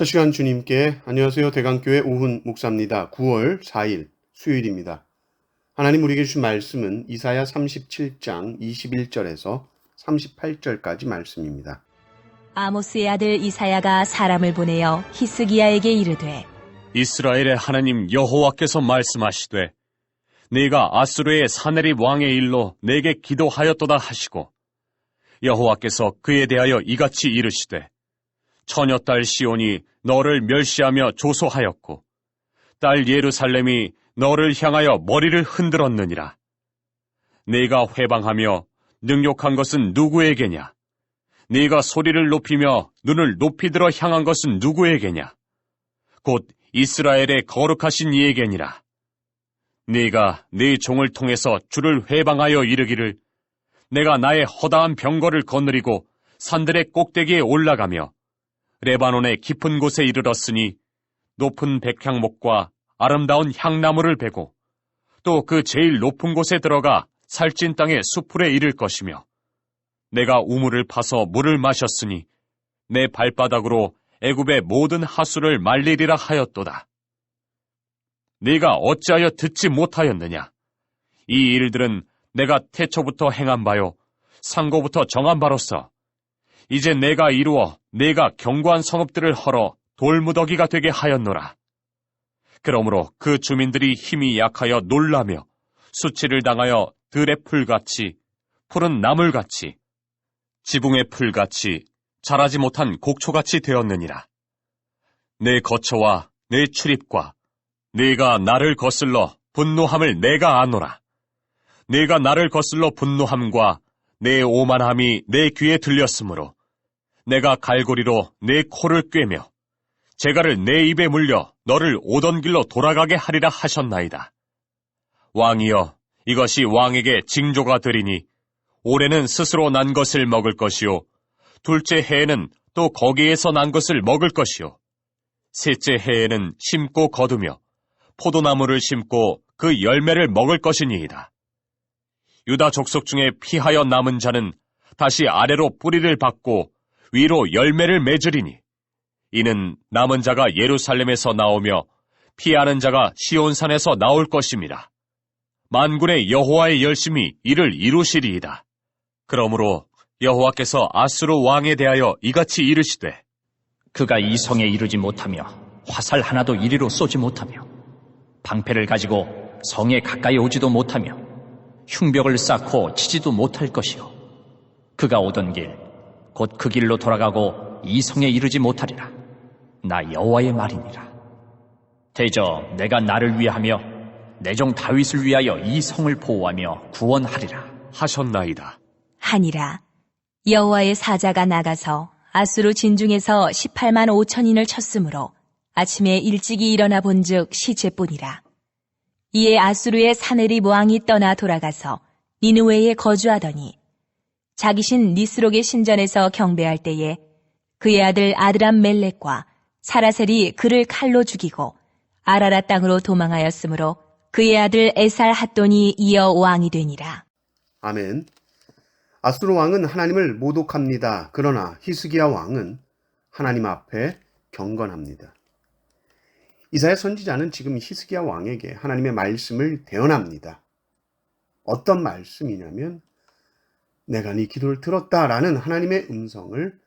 첫 시간 주님께 안녕하세요. 대강교회 오훈 목사입니다. 9월 4일 수요일입니다. 하나님 우리에게 주신 말씀은 이사야 37장 21절에서 38절까지 말씀입니다. 아모스의 아들 이사야가 사람을 보내어 히스기야에게 이르되 이스라엘의 하나님 여호와께서 말씀하시되 네가 아수르의 사네립 왕의 일로 내게 기도하였도다 하시고 여호와께서 그에 대하여 이같이 이르시되 처녀딸 시온이 너를 멸시하며 조소하였고 딸 예루살렘이 너를 향하여 머리를 흔들었느니라. 네가 회방하며 능욕한 것은 누구에게냐? 네가 소리를 높이며 눈을 높이 들어 향한 것은 누구에게냐? 곧 이스라엘의 거룩하신 이에게니라. 네가 네 종을 통해서 주를 회방하여 이르기를 내가 나의 허다한 병거를 거느리고 산들의 꼭대기에 올라가며 레바논의 깊은 곳에 이르렀으니 높은 백향목과 아름다운 향나무를 베고 또 그 제일 높은 곳에 들어가 살찐 땅의 수풀에 이를 것이며 내가 우물을 파서 물을 마셨으니 내 발바닥으로 애굽의 모든 하수를 말리리라 하였도다. 네가 어찌하여 듣지 못하였느냐? 이 일들은 내가 태초부터 행한 바요 상고부터 정한 바로서 이제 내가 이루어 내가 견고한 성읍들을 헐어 돌무더기가 되게 하였노라. 그러므로 그 주민들이 힘이 약하여 놀라며 수치를 당하여 들의 풀같이 푸른 나물같이 지붕의 풀같이 자라지 못한 곡초같이 되었느니라. 내 거처와 내 출입과 네가 나를 거슬러 분노함을 내가 아노라. 네가 나를 거슬러 분노함과 내 오만함이 내 귀에 들렸으므로 내가 갈고리로 내 코를 꿰며 재갈을 내 입에 물려 너를 오던 길로 돌아가게 하리라 하셨나이다. 왕이여, 이것이 왕에게 징조가 되리니 올해는 스스로 난 것을 먹을 것이요 둘째 해에는 또 거기에서 난 것을 먹을 것이요 셋째 해에는 심고 거두며 포도나무를 심고 그 열매를 먹을 것이니이다. 유다 족속 중에 피하여 남은 자는 다시 아래로 뿌리를 받고 위로 열매를 맺으리니 이는 남은 자가 예루살렘에서 나오며 피하는 자가 시온산에서 나올 것임이라. 만군의 여호와의 열심이 이를 이루시리이다. 그러므로 여호와께서 아수르 왕에 대하여 이같이 이르시되 그가 이 성에 이르지 못하며 화살 하나도 이리로 쏘지 못하며 방패를 가지고 성에 가까이 오지도 못하며 흉벽을 쌓고 치지도 못할 것이요 그가 오던 길 곧 그 길로 돌아가고 이 성에 이르지 못하리라. 나 여호와의 말이니라. 대저 내가 나를 위하며 내 종 다윗을 위하여 이 성을 보호하며 구원하리라 하셨나이다. 하니라. 여호와의 사자가 나가서 아수르 진중에서 18만 5천인을 쳤으므로 아침에 일찍이 일어나 본즉 시체뿐이라. 이에 아수르의 사네립 왕이 떠나 돌아가서 니느웨에 거주하더니 자기 신 니스록의 신전에서 경배할 때에 그의 아들 아드람 멜렉과 사라셀이 그를 칼로 죽이고 아라라 땅으로 도망하였으므로 그의 아들 에살 핫돈이 이어 왕이 되니라. 아멘. 아수르 왕은 하나님을 모독합니다. 그러나 히스기야 왕은 하나님 앞에 경건합니다. 이사야 선지자는 지금 히스기야 왕에게 하나님의 말씀을 대언합니다. 어떤 말씀이냐면 내가 네 기도를 들었다라는 하나님의 음성을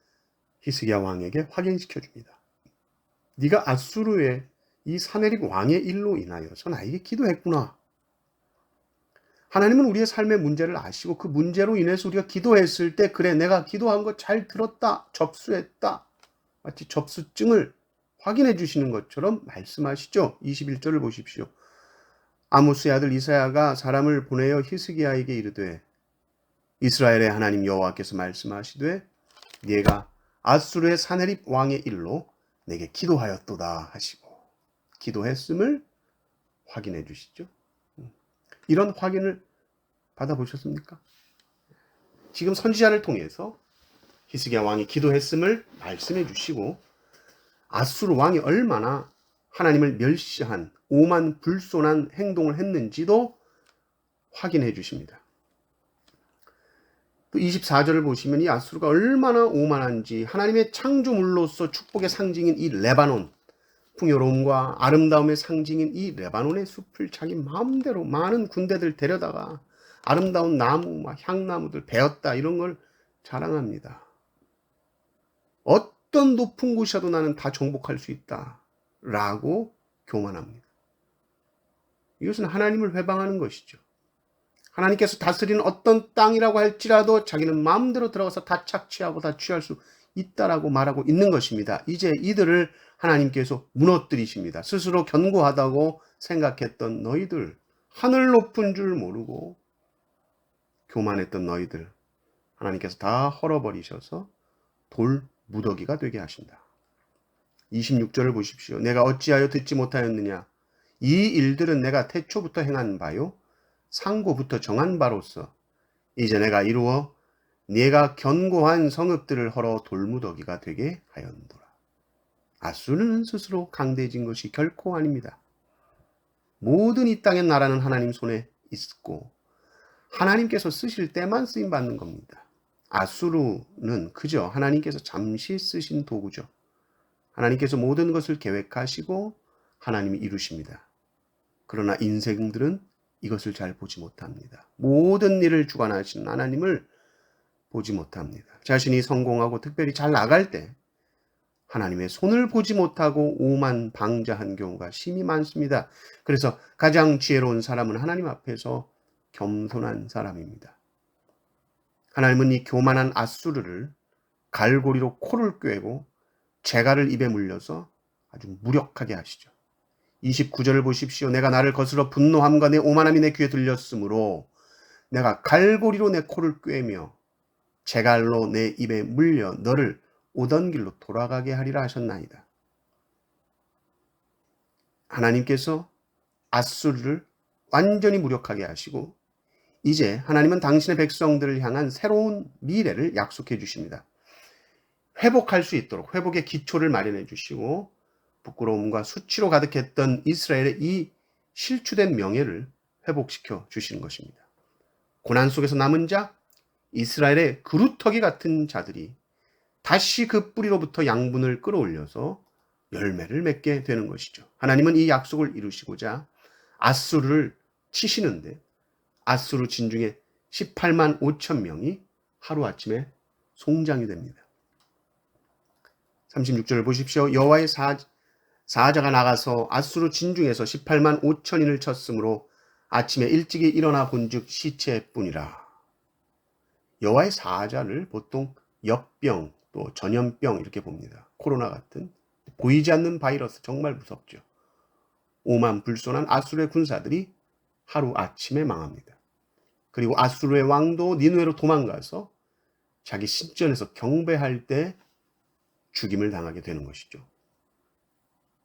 히스기야 왕에게 확인시켜 줍니다. 네가 아수르의 이 사네립 왕의 일로 인하여서 나에게 기도했구나. 하나님은 우리의 삶의 문제를 아시고 그 문제로 인해서 우리가 기도했을 때 그래 내가 기도한 거 잘 들었다, 접수했다. 마치 접수증을 확인해 주시는 것처럼 말씀하시죠. 21절을 보십시오. 아모스의 아들 이사야가 사람을 보내어 히스기야에게 이르되 이스라엘의 하나님 여호와께서 말씀하시되 네가 아수르의 사네립 왕의 일로 내게 기도하였도다 하시고 기도했음을 확인해 주시죠. 이런 확인을 받아보셨습니까? 지금 선지자를 통해서 히스기야 왕이 기도했음을 말씀해 주시고 아수르 왕이 얼마나 하나님을 멸시한 오만 불손한 행동을 했는지도 확인해 주십니다. 또 24절을 보시면 이 아수르가 얼마나 오만한지, 하나님의 창조물로서 축복의 상징인 이 레바논, 풍요로움과 아름다움의 상징인 이 레바논의 숲을 자기 마음대로 많은 군대들 데려다가 아름다운 나무, 막 향나무들 베었다, 이런 걸 자랑합니다. 어떤 높은 곳이라도 나는 다 정복할 수 있다 라고 교만합니다. 이것은 하나님을 회방하는 것이죠. 하나님께서 다스리는 어떤 땅이라고 할지라도 자기는 마음대로 들어가서 다 착취하고 다 취할 수 있다라고 말하고 있는 것입니다. 이제 이들을 하나님께서 무너뜨리십니다. 스스로 견고하다고 생각했던 너희들, 하늘 높은 줄 모르고 교만했던 너희들, 하나님께서 다 헐어버리셔서 돌 무더기가 되게 하신다. 26절을 보십시오. 내가 어찌하여 듣지 못하였느냐? 이 일들은 내가 태초부터 행한 바요, 상고부터 정한 바로서 이제 내가 이루어 네가 견고한 성읍들을 헐어 돌무더기가 되게 하였노라. 아수르는 스스로 강대해진 것이 결코 아닙니다. 모든 이 땅의 나라는 하나님 손에 있고 하나님께서 쓰실 때만 쓰임 받는 겁니다. 아수르는 그저 하나님께서 잠시 쓰신 도구죠. 하나님께서 모든 것을 계획하시고 하나님이 이루십니다. 그러나 인생들은 이것을 잘 보지 못합니다. 모든 일을 주관하시는 하나님을 보지 못합니다. 자신이 성공하고 특별히 잘 나갈 때 하나님의 손을 보지 못하고 오만방자한 경우가 심히 많습니다. 그래서 가장 지혜로운 사람은 하나님 앞에서 겸손한 사람입니다. 하나님은 이 교만한 아수르를 갈고리로 코를 꿰고 재갈을 입에 물려서 아주 무력하게 하시죠. 29절을 보십시오. 내가 나를 거스러 분노함과 내 오만함이 내 귀에 들렸으므로 내가 갈고리로 내 코를 꿰며 재갈로 내 입에 물려 너를 오던 길로 돌아가게 하리라 하셨나이다. 하나님께서 아수르를 완전히 무력하게 하시고 이제 하나님은 당신의 백성들을 향한 새로운 미래를 약속해 주십니다. 회복할 수 있도록 회복의 기초를 마련해 주시고 부끄러움과 수치로 가득했던 이스라엘의 이 실추된 명예를 회복시켜 주시는 것입니다. 고난 속에서 남은 자, 이스라엘의 그루터기 같은 자들이 다시 그 뿌리로부터 양분을 끌어올려서 열매를 맺게 되는 것이죠. 하나님은 이 약속을 이루시고자 아수르를 치시는데 아수르 진중에 18만 5천 명이 하루아침에 송장이 됩니다. 36절을 보십시오. 여호와의 사자가 나가서 아수르 진중에서 18만 5천인을 쳤으므로 아침에 일찍이 일어나 본즉 시체뿐이라. 여호와의 사자를 보통 역병 또 전염병 이렇게 봅니다. 코로나 같은 보이지 않는 바이러스, 정말 무섭죠. 오만 불손한 아수르의 군사들이 하루 아침에 망합니다. 그리고 아수르의 왕도 니느웨로 도망가서 자기 신전에서 경배할 때 죽임을 당하게 되는 것이죠.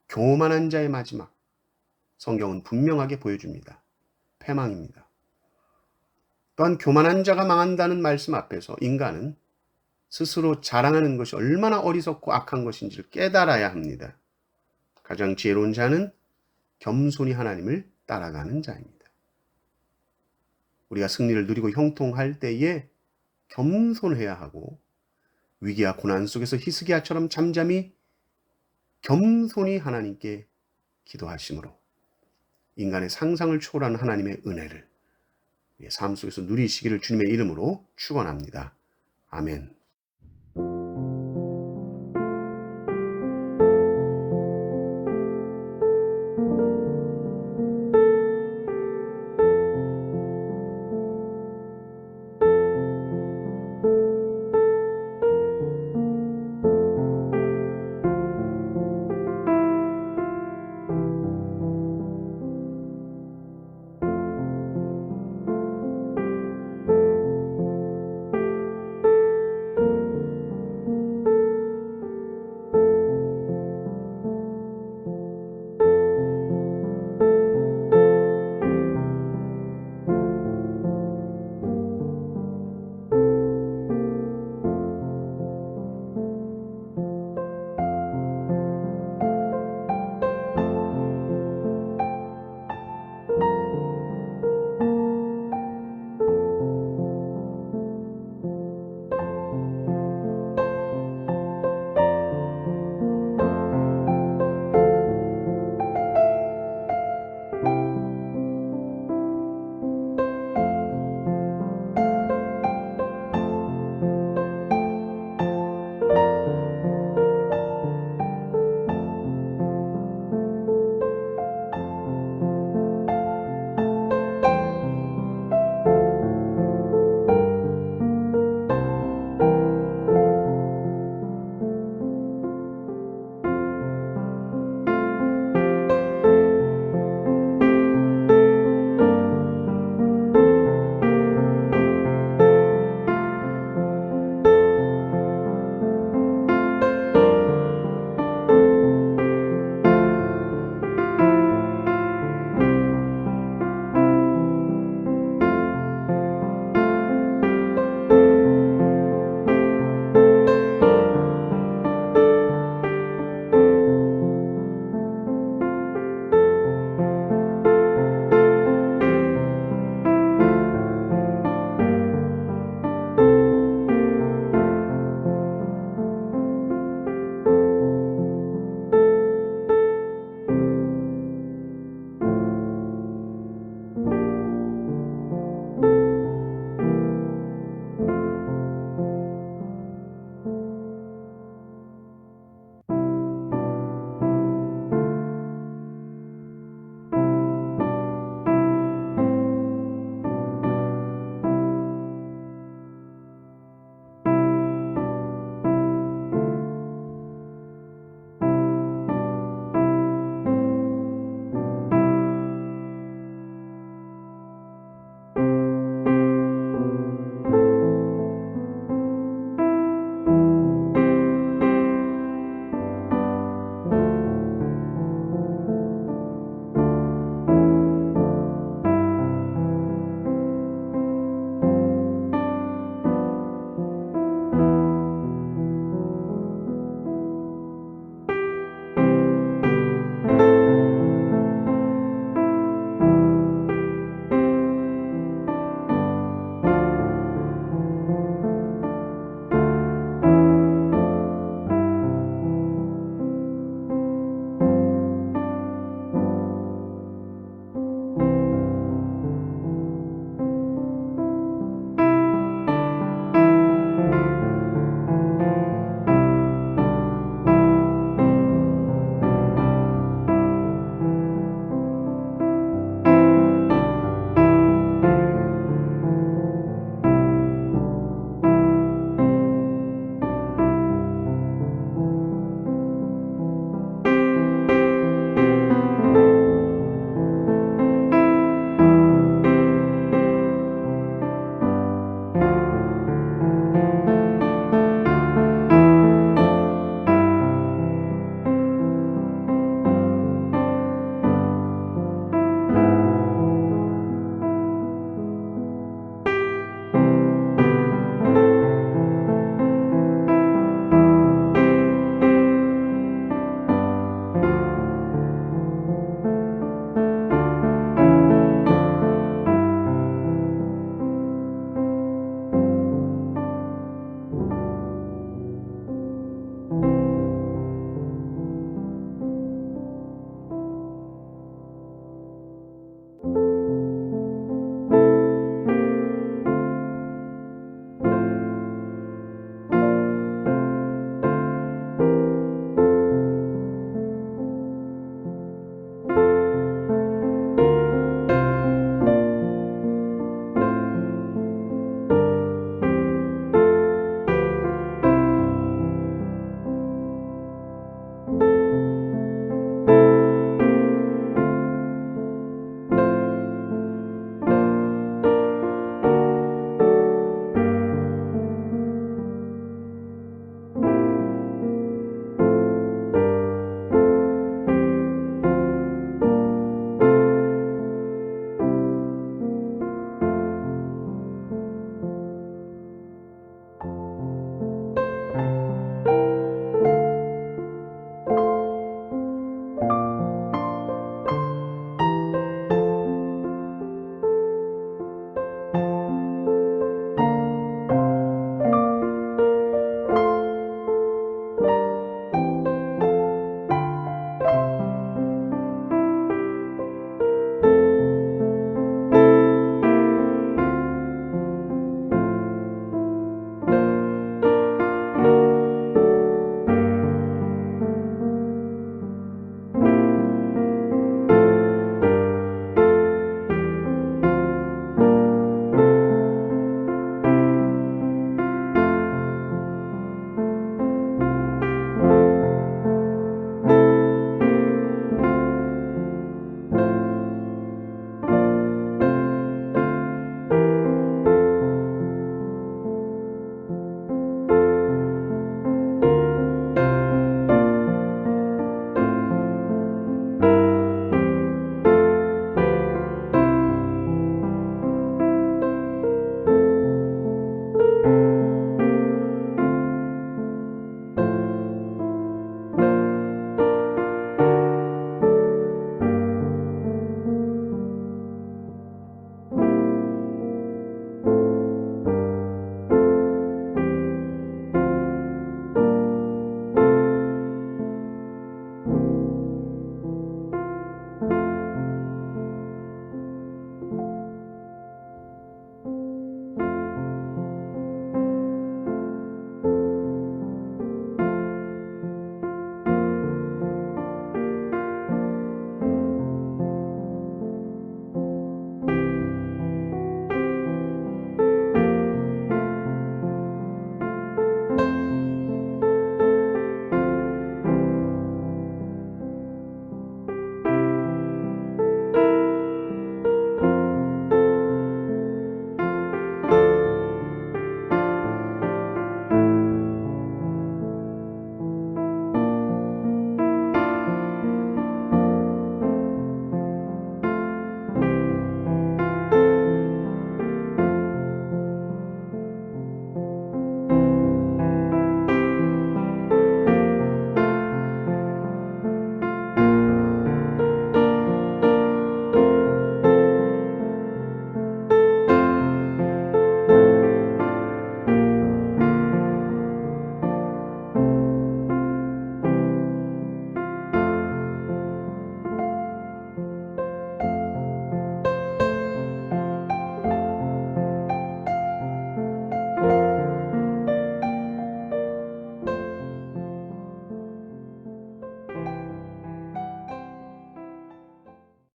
교만한 자의 마지막, 성경은 분명하게 보여줍니다. 패망입니다. 또한 교만한 자가 망한다는 말씀 앞에서 인간은 스스로 자랑하는 것이 얼마나 어리석고 악한 것인지를 깨달아야 합니다. 가장 지혜로운 자는 겸손히 하나님을 따라가는 자입니다. 우리가 승리를 누리고 형통할 때에 겸손해야 하고 위기와 고난 속에서 히스기야처럼 잠잠히 겸손히 하나님께 기도하심으로 인간의 상상을 초월하는 하나님의 은혜를 삶 속에서 누리시기를 주님의 이름으로 축원합니다. 아멘.